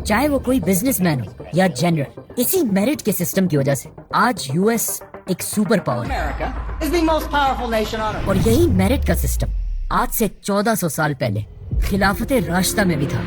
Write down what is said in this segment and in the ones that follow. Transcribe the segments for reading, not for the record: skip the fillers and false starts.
چاہے وہ کوئی بزنس مین ہو یا جنرل. اسی میرٹ کے سسٹم کی وجہ سے آج US ایک سپر پاور ہے. اور یہی میرٹ کا سسٹم آج سے 1400 سال پہلے خلافت راشدہ میں بھی تھا.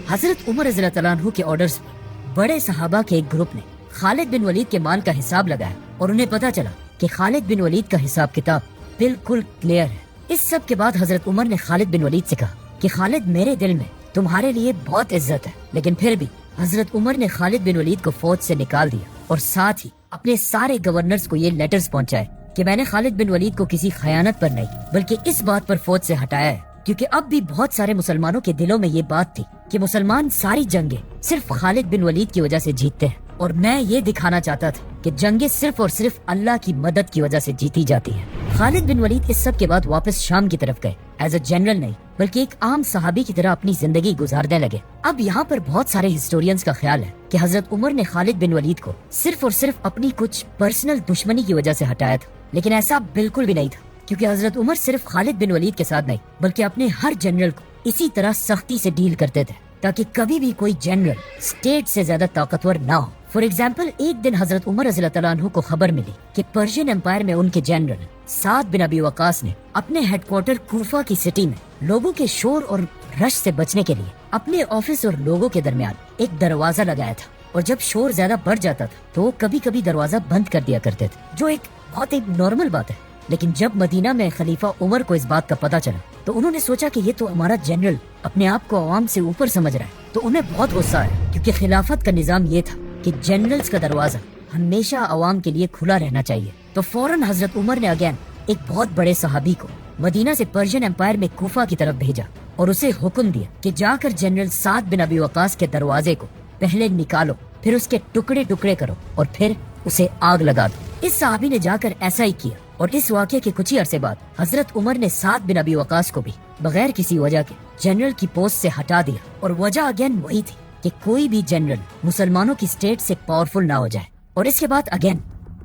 حضرت عمر رضی اللہ تعالیٰ عنہ کے آرڈرز پر بڑے صحابہ کے ایک گروپ نے خالد بن ولید کے مال کا حساب لگایا اور انہیں پتا چلا کہ خالد بن ولید کا حساب کتاب بالکل کلیئر ہے. اس سب کے بعد حضرت عمر نے خالد بن ولید سے کہا کہ خالد میرے دل میں تمہارے لیے بہت عزت ہے. لیکن پھر بھی حضرت عمر نے خالد بن ولید کو فوج سے نکال دیا اور ساتھ ہی اپنے سارے گورنرز کو یہ لیٹرز پہنچائے کہ میں نے خالد بن ولید کو کسی خیانت پر نہیں بلکہ اس بات پر فوج سے ہٹایا ہے کیونکہ اب بھی بہت سارے مسلمانوں کے دلوں میں یہ بات تھی کہ مسلمان ساری جنگیں صرف خالد بن ولید کی وجہ سے جیتتے ہیں اور میں یہ دکھانا چاہتا تھا کہ جنگیں صرف اور صرف اللہ کی مدد کی وجہ سے جیتی جاتی ہیں. خالد بن ولید اس سب کے بعد واپس شام کی طرف گئے ایز اے جنرل نہیں بلکہ ایک عام صحابی کی طرح اپنی زندگی گزارنے لگے. اب یہاں پر بہت سارے ہسٹورینز کا خیال ہے کہ حضرت عمر نے خالد بن ولید کو صرف اور صرف اپنی کچھ پرسنل دشمنی کی وجہ سے ہٹایا تھا لیکن ایسا بالکل بھی نہیں تھا کیونکہ حضرت عمر صرف خالد بن ولید کے ساتھ نہیں بلکہ اپنے ہر جنرل کو اسی طرح سختی سے ڈیل کرتے تھے تاکہ کبھی بھی کوئی جنرل اسٹیٹ سے زیادہ طاقتور نہ ہو. فار ایگزامپل ایک دن حضرت عمر رضی اللہ تعالیٰ عنہ کو خبر ملی کہ پرشین امپائر میں ان کے جنرل سعد بن ابی وقاص نے اپنے ہیڈ کوارٹر کوفہ کی سٹی میں لوگوں کے شور اور رش سے بچنے کے لیے اپنے آفس اور لوگوں کے درمیان ایک دروازہ لگایا تھا اور جب شور زیادہ بڑھ جاتا تھا تو وہ کبھی کبھی دروازہ بند کر دیا کرتے تھے جو ایک بہت نارمل بات ہے. لیکن جب مدینہ میں خلیفہ عمر کو اس بات کا پتہ چلا تو انہوں نے سوچا کہ یہ تو ہمارا جنرل اپنے آپ کو عوام سے اوپر سمجھ رہا ہے تو انہیں بہت غصہ آیا کیونکہ خلافت کا نظام یہ تھا کہ جنرلز کا دروازہ ہمیشہ عوام کے لیے کھلا رہنا چاہیے. تو فوراً حضرت عمر نے اگین ایک بہت بڑے صحابی کو مدینہ سے پرشین امپائر میں کوفہ کی طرف بھیجا اور اسے حکم دیا کہ جا کر جنرل سعد بن ابی وقاص کے دروازے کو پہلے نکالو پھر اس کے ٹکڑے ٹکڑے کرو اور پھر اسے آگ لگا دو. اس صحابی نے جا کر ایسا ہی کیا اور اس واقعے کے کچھ ہی عرصے بعد حضرت عمر نے سعد بن ابی وقاص کو بھی بغیر کسی وجہ کے جنرل کی پوسٹ سے ہٹا دیا اور وجہ اگین وہی تھی کہ کوئی بھی جنرل مسلمانوں کی اسٹیٹ سے پاورفل نہ ہو جائے. اور اس کے بعد اگین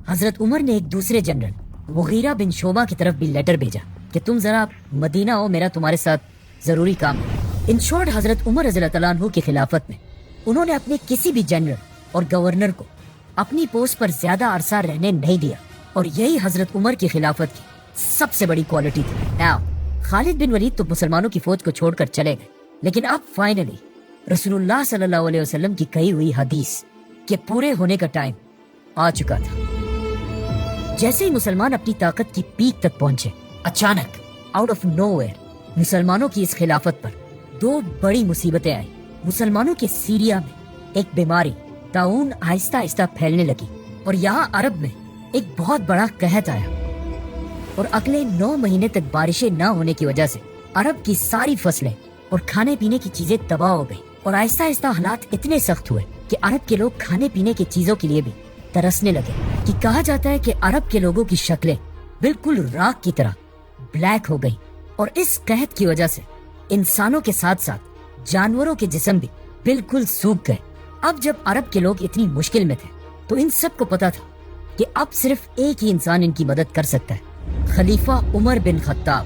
حضرت عمر نے ایک دوسرے جنرل مغیرہ بن شعبہ کی طرف بھی لیٹر بھیجا کہ تم ذرا مدینہ ہو میرا تمہارے ساتھ ضروری کام ہے. ان شارٹ حضرت عمر رضی اللہ تعالیٰ عنہ کی خلافت میں انہوں نے اپنے کسی بھی جنرل اور گورنر کو اپنی پوسٹ پر زیادہ عرصہ رہنے نہیں دیا اور یہی حضرت عمر کی خلافت کی سب سے بڑی کوالٹی تھی. Now, خالد بن ولید تو مسلمانوں کی فوج کو چھوڑ کر چلے گئے لیکن اب فائنلی رسول اللہ صلی اللہ علیہ وسلم کی کہی ہوئی حدیث کے پورے ہونے کا ٹائم آ چکا تھا. جیسے ہی مسلمان اپنی طاقت کی پیک تک پہنچے اچانک آؤٹ آف نو ویئر مسلمانوں کی اس خلافت پر دو بڑی مصیبتیں آئیں. مسلمانوں کے سیریا میں ایک بیماری طاعون آہستہ آہستہ پھیلنے لگی اور یہاں عرب میں ایک بہت بڑا قحط آیا اور اگلے 9 مہینے تک بارشیں نہ ہونے کی وجہ سے عرب کی ساری فصلیں اور کھانے پینے کی چیزیں تباہ ہو گئی اور آہستہ آہستہ حالات اتنے سخت ہوئے کہ عرب کے لوگ کھانے پینے کی چیزوں کے لیے بھی ترسنے لگے. کہ کہا جاتا ہے کہ عرب کے لوگوں کی شکلیں بالکل راکھ کی طرح بلیک ہو گئی اور اس قحط کی وجہ سے انسانوں کے ساتھ ساتھ جانوروں کے جسم بھی بالکل سوکھ گئے. اب جب عرب کے لوگ اتنی مشکل میں تھے تو ان سب کو پتا تھا کہ اب صرف ایک ہی انسان ان کی مدد کر سکتا ہے, خلیفہ عمر بن خطاب.